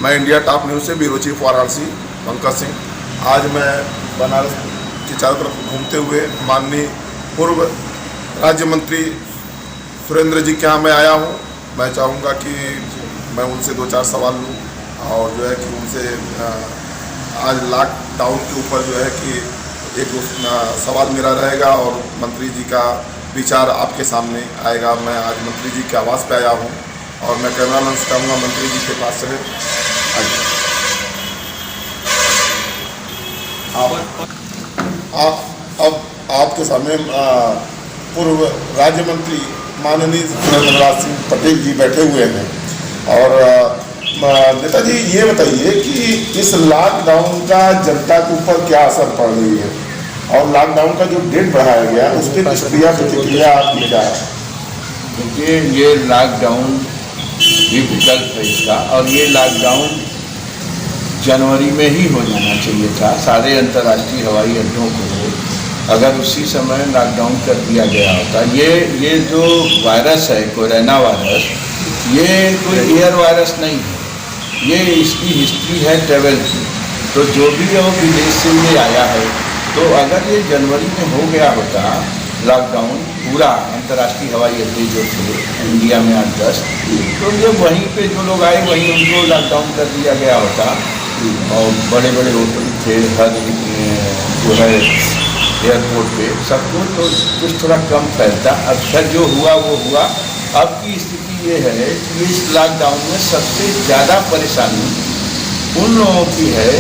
मैं India top news से bureau chief Varanasi Pankaj Singh. आज मैं बनारस की चारों तरफ घूमते हुए माननीय पूर्व राज्य मंत्री सुरेंद्र जी के यहाँ मैं आया हूँ। मैं चाहूँगा कि मैं उनसे 2-4 सवाल लूँ और जो है कि उनसे आज लॉकडाउन के ऊपर जो है कि एक सवाल मेरा रहेगा और मंत्री जी का विचार आपके सामने आएगा। मैं आज मंत्री जी के आवास पे आया हूँ और मैं कैमरामैन से कहूँगा मंत्री जी के पास चले। अब आपके सामने पूर्व राज्य मंत्री माननीय सुरेंद्र सिंह पटेल जी बैठे हुए हैं। और नेताजी ये बताइए कि इस लॉकडाउन का जनता के ऊपर क्या असर पड़ रही है और लॉकडाउन का जो डेट बढ़ाया गया उस पर प्रतिक्रिया आपकी क्या है? देखिए, ये लॉकडाउन भी विकल्प है इसका, और ये लॉकडाउन जनवरी में ही हो जाना चाहिए था। सारे अंतर्राष्ट्रीय हवाई अड्डों को अगर उसी समय लॉकडाउन कर दिया गया होता। ये जो वायरस है कोरोना वायरस, ये कोई एयर वायरस नहीं है, ये इसकी हिस्ट्री है ट्रेवल की। तो जो भी वो विदेश से ये आया है, तो अगर ये जनवरी में हो गया होता लॉकडाउन पूरा, अंतर्राष्ट्रीय हवाई अड्डे जो थे इंडिया में 8-10, तो ये वहीं पे जो लोग आए वहीं उनको लॉकडाउन कर दिया गया होता। और बड़े बड़े होटल थे हर जो है एयरपोर्ट पे, सबको तो कुछ थोड़ा कम फैलता। अब खैर जो हुआ वो हुआ। अब की स्थिति ये है कि इस लॉकडाउन में सबसे ज़्यादा परेशानी उन लोगों की है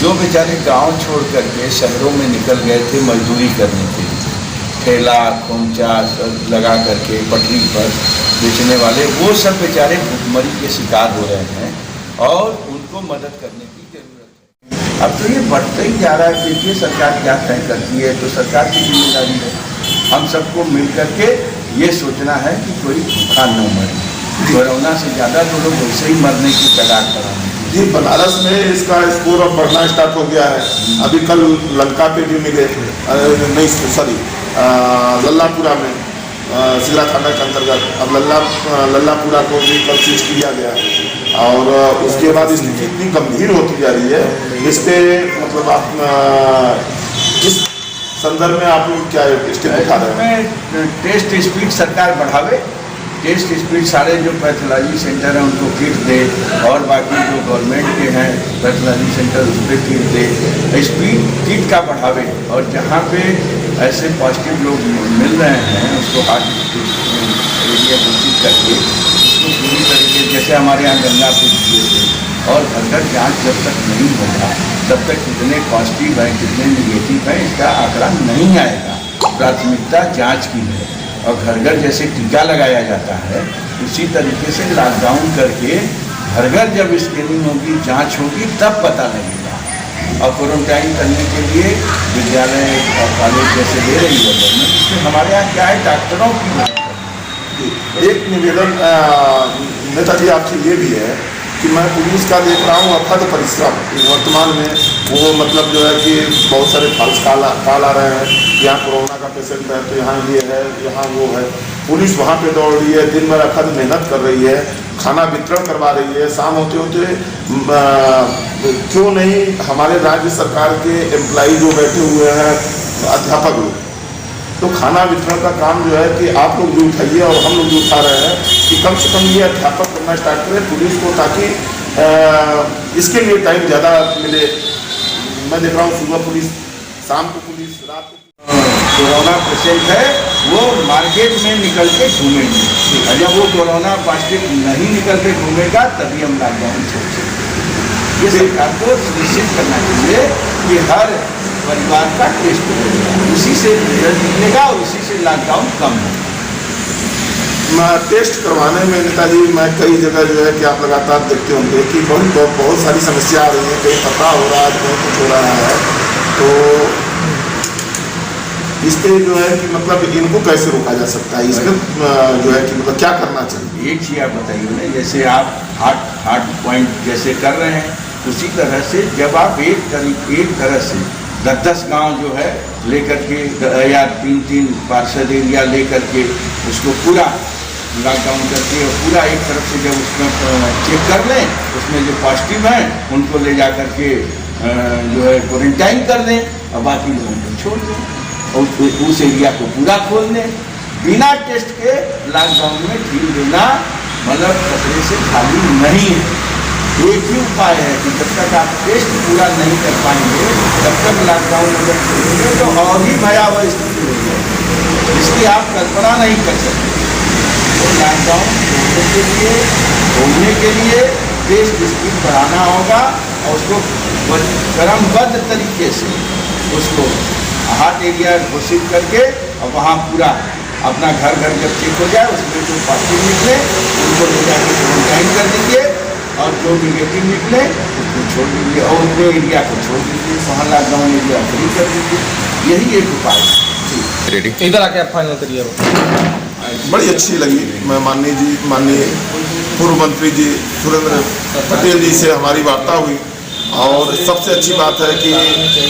जो बेचारे गांव छोड़ करके शहरों में निकल गए थे मजदूरी करने के लिए। ठेला खोमचा लगा करके पटरी पर बेचने वाले, वो सब बेचारे भूखमरी के शिकार हो रहे हैं और उनको मदद करने की जरूरत है। अब तो ये बढ़ता ही जा रहा है। देखिए सरकार क्या तय करती है, तो सरकार की जिम्मेदारी है हम सबको मिल करके ये सोचना है कि कोई भूखा न मरे। कोरोना से ज़्यादा तो लोग वैसे ही मरने की कगार पर आए। जी, बनारस में इसका स्कोर अब बढ़ना स्टार्ट हो गया है। अभी कल लंका पे भी मिले, नहीं सॉरी लल्लापुरा में, सिगरा थाना के अंतर्गत। अब लल्लापुरा को भी कल सीज किया गया है और उसके बाद स्थिति इतनी गंभीर होती जा रही है। इस पे मतलब आप इस संदर्भ में आप लोग क्या स्टेप उठा रहे हैं? टेस्ट स्पीड सरकार बढ़ावे, टेस्ट स्पीड सारे जो पैथोलॉजी सेंटर हैं उनको किट दे, और बाकी जो गवर्नमेंट के हैं पैथोलॉजी सेंटर उस पर किट दे, स्पीड किट का बढ़ावे। और जहाँ पे ऐसे पॉजिटिव लोग मिल रहे हैं उसको हार्ट एरिया घोषित करके उसको पूरी तरीके, जैसे हमारे यहाँ गंगापुर किए थे। और घर जाँच जब तक नहीं होगा तब तक कितने पॉजिटिव हैं कितने निगेटिव हैं इसका आंकड़ा नहीं आएगा। प्राथमिकता जाँच की है और घर घर जैसे टीका लगाया जाता है उसी तरीके से लॉकडाउन करके घर घर जब स्क्रीनिंग होगी, जांच होगी, तब पता लगेगा। और क्वारंटाइन करने के लिए विद्यालय और कॉलेज जैसे दे रही है गवर्नमेंट, इसमें हमारे यहाँ क्या है डॉक्टरों की मदद। एक निवेदन नेताजी आपसे ये भी है कि मैं पुलिस का देख रहा हूँ अथक परिश्रम वर्तमान में। वो मतलब जो है कि बहुत सारे फॉल्स कॉल आ रहे हैं, यहाँ कोरोना का पेशेंट है तो यहाँ ये है यहाँ वो है। पुलिस वहाँ पे दौड़ रही है, दिन भर अखद मेहनत कर रही है, खाना वितरण करवा रही है। शाम होते होते क्यों नहीं हमारे राज्य सरकार के एम्प्लॉई जो बैठे हुए हैं अध्यापक लोग, तो खाना वितरण का काम जो है कि आप लोग भी उठाइए और हम लोग भी उठा रहे हैं कि कम से कम ये अध्यापक करना स्टार्ट करें पुलिस को, ताकि इसके लिए टाइम ज़्यादा मिले। मैं देख रहा हूँ सुबह पुलिस, शाम को पुलिस, रात को। कोरोना पेशेंट है वो मार्केट में निकल के घूमेंगे, और जब वो कोरोना पॉजिटिव नहीं निकल के घूमेगा तभी हम लॉकडाउन छोड़ेंगे। ये सरकार को सुनिश्चित करना चाहिए कि हर परिवार का टेस्ट होगा, उसी से रिजल्ट निकलेगा और उसी से लॉकडाउन कम होगा। टेस्ट करवाने में नेताजी मैं कई जगह जो है कि आप लगातार देखते होंगे कि बहुत सारी समस्या आ रही है, कहीं पता हो रहा है, कहीं कुछ हो रहा है। तो इस पर जो है कि मतलब इनको कैसे रोका जा सकता है, इसमें जो है कि मतलब क्या करना चाहिए? एक चीज़ आप बताइए ना, जैसे आप हार्ट पॉइंट जैसे कर रहे हैं उसी तरह से जब आप एक तरह से 10-10 गाँव जो है लेकर के या 3-3 पार्षद एरिया लेकर के उसको पूरा लॉकडाउन करके और पूरा एक तरफ से जब उसमें चेक कर लें, उसमें जो पॉजिटिव हैं उनको ले जा करके जो है क्वारंटाइन कर दें और बाकी लोगों को छोड़ दें और उस एरिया को पूरा खोल दें। बिना टेस्ट के लॉकडाउन में ढील देना मतलब खतरे से खाली नहीं है। एक ही उपाय है कि जब तक आप टेस्ट पूरा नहीं कर पाएंगे तब तक लॉकडाउन अगर खोलेंगे तो और ही भयावह स्थिति हो जाएगी, जिसकी आप कल्पना नहीं कर सकते। तो लॉकडाउन खोलने के लिए टेस्ट स्पीड बढ़ाना होगा और उसको क्रमबद्ध तरीके से उसको हॉट एरिया घोषित करके और वहाँ पूरा अपना घर घर जब चेक हो जाए उसमें जो पॉजिटिव निकले उनको ले जाकर क्वारंटाइन कर दीजिए और जो निगेटिव निकले उसको छोड़ दीजिए और उतने एरिया को छोड़ दीजिए, वहाँ लॉकडाउन एरिया फ्री कर दीजिए। यही एक उपाय है। इधर आके आप फाइनल करिए। बड़ी अच्छी लगी। मैं माननीय पूर्व मंत्री जी सुरेंद्र पटेल जी से हमारी वार्ता हुई और सबसे अच्छी बात है कि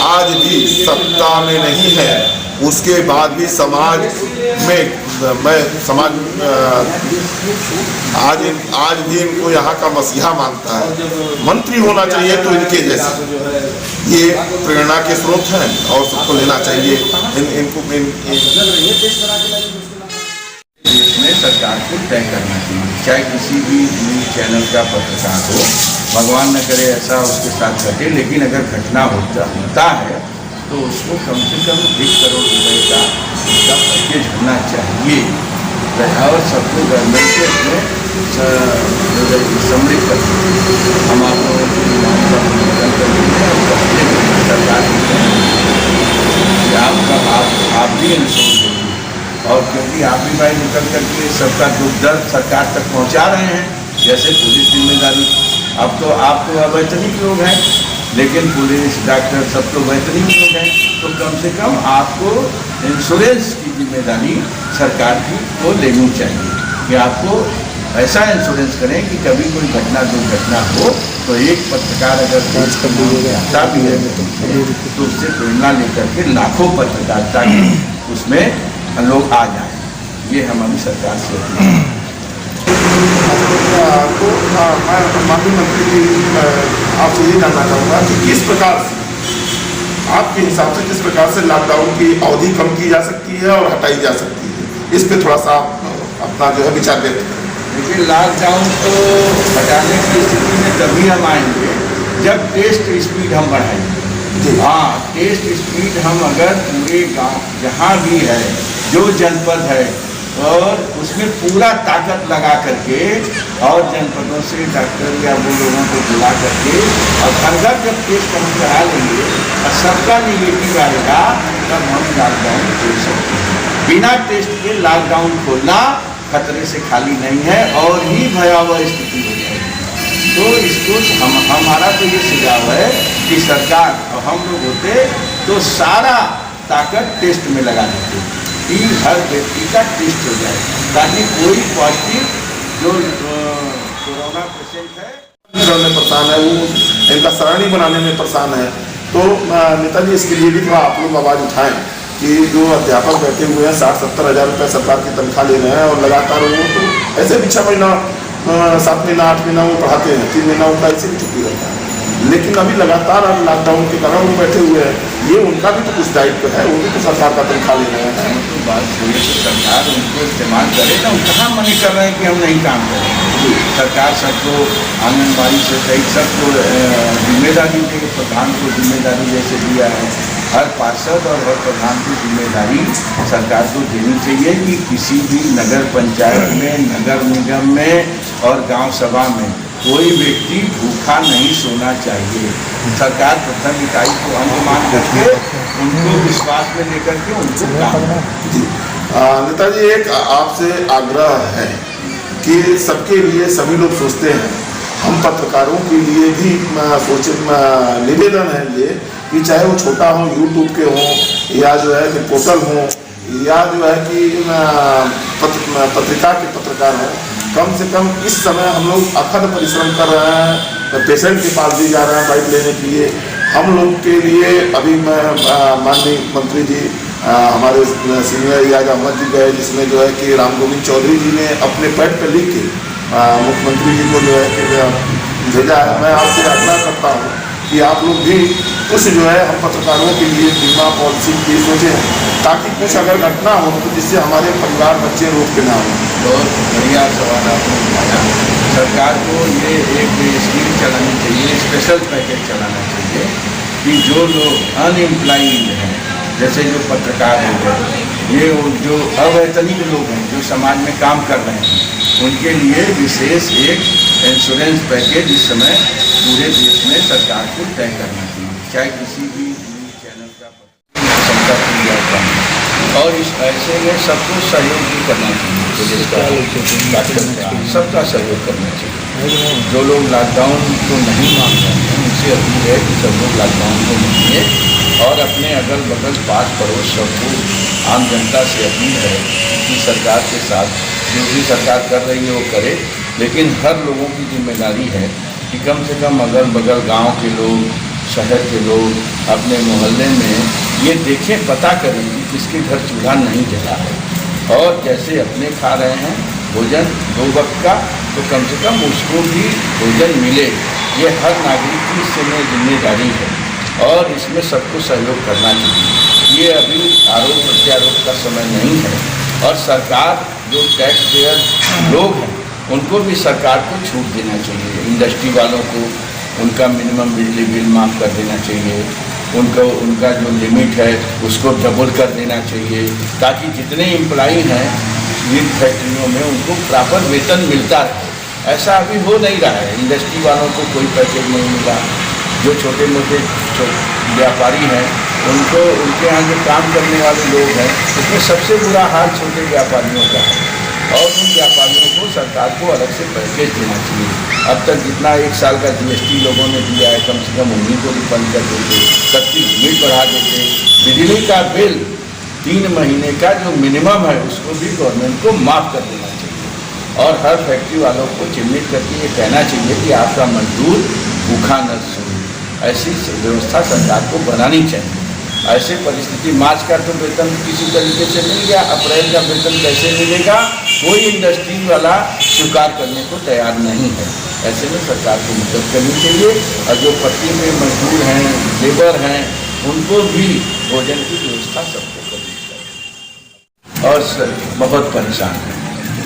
आज भी सत्ता में नहीं है उसके बाद भी समाज में आज भी इनको यहाँ का मसीहा मानता है। मंत्री होना चाहिए तो इनके जैसे ये प्रेरणा के स्रोत हैं और सबको लेना चाहिए इनको। देश में सरकार को तय करना चाहिए, चाहे किसी भी न्यूज चैनल का पत्रकार हो, भगवान न करे ऐसा उसके साथ घटे, लेकिन अगर घटना होता है तो उसको कम से कम 1 करोड़ रुपए का उसका पैकेज होना चाहिए और सबको गवर्नमेंट से उसमें सम्मिलित कर। हम आप लोगों को सरकार आप भी इंश्योर और क्योंकि आप भी भाई निकल करके सबका दुख दर्द सरकार तक पहुंचा रहे हैं, जैसे पुलिस जिम्मेदारी अब तो आप तो अवैतनिक लोग हैं, लेकिन पुलिस डॉक्टर सब तो वैतनिक लोग हैं, तो कम से कम आपको इंश्योरेंस की जिम्मेदारी सरकार की को लेनी चाहिए कि आपको ऐसा इंश्योरेंस करें कि कभी कोई घटना दुर्घटना हो तो एक पत्रकार अगर जाता भी है तो उससे प्रेरणा लेकर के लाखों पत्रकारिता उसमें लोग आ जाए। ये हमारी सरकार से तो मैं माननीय मंत्री जी आपसे ये जानना चाहूँगा कि किस प्रकार से आपके हिसाब से किस प्रकार से लॉकडाउन की अवधि कम की जा सकती है और हटाई जा सकती है, इस पे थोड़ा सा अपना जो है विचार व्यक्त करें। देखिए, लॉकडाउन को हटाने की स्थिति में तभी हम आएंगे जब टेस्ट स्पीड हम बढ़ाएंगे। हाँ, टेस्ट स्पीड हम अगर पूरे गाँव जहाँ भी है जो जनपद है और उसमें पूरा ताकत लगा करके और जनपदों से डॉक्टर या वो लोगों को बुला करके और घर घर जब टेस्ट हम करा लेंगे और सबका निगेटिव आएगा तब हम लॉकडाउन खोल सकते हैं। बिना टेस्ट के लॉकडाउन खोलना खतरे से खाली नहीं है और ही भयावह स्थिति हो जाएगी। तो इसको हमारा तो ये सुझाव है कि सरकार और हम लोग होते तो सारा ताकत टेस्ट में लगा देते कि हर व्यक्ति का टेस्ट हो जाए ताकि कोई पॉजिटिव जो कोरोना पेशेंट है में परेशान है वो इनका सरणी बनाने में परेशान है। तो नेताजी इसके लिए भी थोड़ा आप लोग आवाज़ उठाएं कि जो अध्यापक बैठे हुए हैं 60-70 हज़ार रुपये सरकार की तनख्वाह ले रहे हैं और लगातार वो तो ऐसे भी 6 महीना 7 महीना 8 महीना वो पढ़ाते हैं, 3 महीना उनका ऐसे भी छुट्टी रहता है, लेकिन अभी लगातार अब लॉकडाउन के कारण वो बैठे हुए हैं। ये उनका भी तो कुछ दायित्व है, वो भी तो सरकार का तनख्वाह ले रहे हैं। तो बात हुई तो सरकार उनको इस्तेमाल करे ना, कहाँ मना कर रहे हैं कि हम नहीं काम करें। सरकार सबको आंगनबाड़ी से सही सबको जिम्मेदारी दे, प्रधान को जिम्मेदारी जैसे दिया है, हर पार्षद और हर प्रधान की जिम्मेदारी सरकार को देनी चाहिए कि किसी भी नगर पंचायत में, नगर निगम में और गांव सभा में कोई व्यक्ति भूखा नहीं सोना चाहिए। सरकार प्रथम इकाई को अंग मान करके उनको विश्वास में लेकर के उनको काम जी। नेताजी एक आपसे आग्रह है कि सबके लिए सभी लोग सोचते हैं, हम पत्रकारों के लिए भी निवेदन है ये कि चाहे वो छोटा हो, यूट्यूब के हों या जो है कि पोर्टल हों या जो है कि पत्रिका के पत्रकार हों, कम से कम इस समय हम लोग अथक परिश्रम कर रहे हैं, पेशेंट के पास भी जा रहे हैं बाइक लेने के लिए। हम लोग के लिए अभी मैं माननीय मंत्री जी हमारे सीनियर याद अहमद जी गए, जिसमें जो है कि राम गोविंद चौधरी जी ने अपने पैड पर लिख के मुख्यमंत्री जी को जो है कि भेजा है। मैं आपसे आग्रह करता हूँ कि आप लोग भी कुछ जो है हम पत्रकारों के लिए बीमा पॉलिसी की सोचें, ताकि कुछ अगर घटना हो तो जिससे हमारे परिवार बच्चे रोक के ना हो। बहुत बढ़िया सवाल आपने उठाया। सरकार को ये एक स्कीम चलानी चाहिए, स्पेशल पैकेज चलाना चाहिए कि जो लोग अनएम्प्लॉयड हैं, जैसे जो पत्रकार हैं, ये जो अवैतनिक लोग हैं जो समाज में काम कर रहे हैं, उनके लिए विशेष एक इंश्योरेंस पैकेज इस समय पूरे देश में सरकार को तय करना चाहिए, चाहे किसी भी न्यूज़ चैनल का क्षमता की जाता है। और इस ऐसे में सबको सहयोग भी करना चाहिए, सबका सहयोग करना चाहिए। जो लोग लॉकडाउन को नहीं मान रहे हैं उनसे अपील है कि सब लोग लॉकडाउन को मानिए, और अपने अगल बगल पास पड़ोस सबको आम जनता से अपील है कि सरकार के साथ जो भी सरकार कर रही है वो करे, लेकिन हर लोगों की जिम्मेदारी है कि कम से कम अगल बगल गांव के लोग, शहर के लोग अपने मोहल्ले में ये देखें, पता करें कि किसके घर चूल्हा नहीं जला है, और जैसे अपने खा रहे हैं भोजन 2 वक्त का, तो कम से कम उसको भी भोजन मिले। ये हर नागरिक की इसमें जिम्मेदारी है और इसमें सबको सहयोग करना चाहिए। ये अभी आरोप प्रत्यारोप का समय नहीं है, और सरकार जो टैक्स पेयर लोग हैं उनको भी सरकार को छूट देना चाहिए। इंडस्ट्री वालों को उनका मिनिमम बिजली बिल माफ़ कर देना चाहिए, उनका जो लिमिट है उसको डबल कर देना चाहिए, ताकि जितने एम्प्लॉई हैं इन फैक्ट्रियों में उनको प्रॉपर वेतन मिलता रहे। ऐसा अभी हो नहीं रहा है, इंडस्ट्री वालों को कोई पैकेज नहीं मिला। जो छोटे मोटे व्यापारी हैं उनको, उनके यहाँ जो काम करने वाले लोग हैं उसमें सबसे बुरा हाल छोटे व्यापारियों का है, और उन व्यापारियों को सरकार को अलग से पैकेज देना चाहिए। अब तक जितना 1 साल का GST लोगों ने दिया है, कम से कम उन्हीं को रिफंड कर देते, सबकी लिमिट बढ़ा देते। बिजली का बिल 3 महीने का जो मिनिमम है उसको भी गवर्नमेंट को माफ़ कर देना चाहिए, और हर फैक्ट्री वालों को चिन्हित करके ये कहना चाहिए कि आपका मजदूर भूखा न सोए। ऐसी व्यवस्था सरकार को बनानी चाहिए। ऐसे परिस्थिति, मार्च का तो वेतन किसी तरीके से मिल गया, अप्रैल का वेतन कैसे मिलेगा, कोई इंडस्ट्री वाला स्वीकार करने को तैयार नहीं है। ऐसे में सरकार को मदद करनी चाहिए, और जो पट्टी में मजदूर हैं, लेबर हैं, उनको भी भोजन की व्यवस्था सबको करनी चाहिए। और बहुत परेशान है,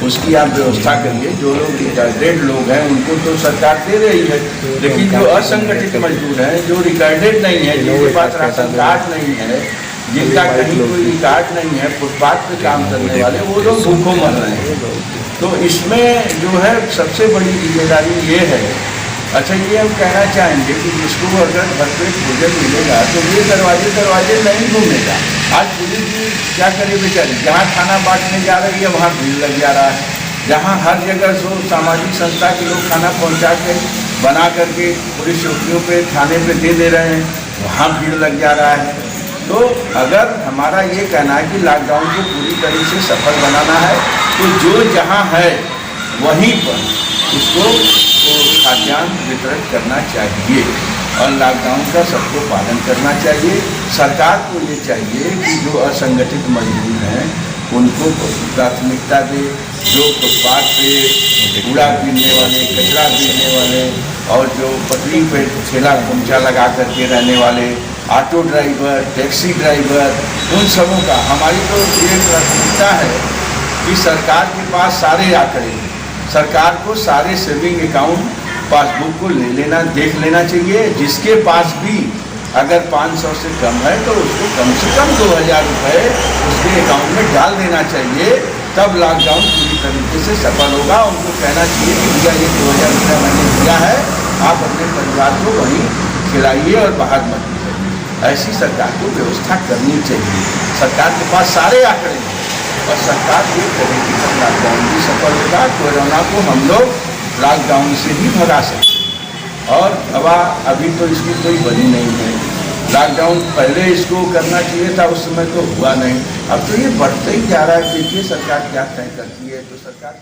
उसकी आप व्यवस्था करिए। जो लोग रिटायर्ड लोग हैं उनको तो सरकार दे रही है, लेकिन जो असंगठित मजदूर हैं, जो रिटायर्ड नहीं है, जिनके पास राशन कार्ड नहीं है, जिनका कहीं कोई रिकॉर्ड नहीं है, फुटपाथ पे काम करने वाले, वो लोग भूखों मर रहे हैं। तो इसमें जो है सबसे बड़ी जिम्मेदारी ये है। अच्छा, ये हम कहना चाहेंगे कि जिसको अगर भरपेट भोजन मिलेगा तो ये दरवाजे नहीं घूमेगा। आज पुलिस भी क्या करे बेचारी, जहाँ खाना बांटने जा रही है वहाँ भीड़ लग जा रहा है, जहाँ हर जगह जो सामाजिक संस्था के लोग खाना पहुँचा के बना करके पुलिस चौकियों पे, थाने पे दे रहे हैं, वहाँ भीड़ लग जा रहा है। तो अगर हमारा ये कहना है कि लॉकडाउन को पूरी तरह से सफल बनाना है, तो जो जहाँ है वहीं पर उसको खाद्यान्न वितरण करना चाहिए, और लॉकडाउन का सबको पालन करना चाहिए। सरकार को ये चाहिए कि जो असंगठित मजदूर हैं उनको प्राथमिकता दे, जो फुटपाथ पे कूड़ा गिरने वाले, कचरा गिरने वाले, और जो पटरी पे ठेला खोमचा लगा करके रहने वाले, ऑटो ड्राइवर, टैक्सी ड्राइवर, उन सबों का हमारी तो ये प्राथमिकता है कि सरकार के पास सारे आंकड़े, सरकार को सारे सेविंग अकाउंट पासबुक को ले लेना, देख लेना चाहिए। जिसके पास भी अगर 500 से कम है तो उसको कम से कम 2000 रुपये उसके अकाउंट में डाल देना चाहिए, तब लॉकडाउन पूरी तरीके से सफल होगा। उनको कहना चाहिए कि भैया ये 2000 रुपये मैंने दिया है, आप अपने परिवार को वहीं खिलाइए और बाहर मत निकलिए। ऐसी सरकार को व्यवस्था करनी चाहिए। सरकार के पास सारे आंकड़े हैं, और सरकार ये करेगी तब लॉकडाउन भी सफल होगा। कोरोना को हम लोग लॉकडाउन से ही भगा सकते हैं, और दवा अभी तो इसकी कोई बनी नहीं है। लॉकडाउन पहले इसको करना चाहिए था, उस समय तो हुआ नहीं। अब तो ये बढ़ते ही जा रहा है। देखिए सरकार क्या तय करती है, तो सरकार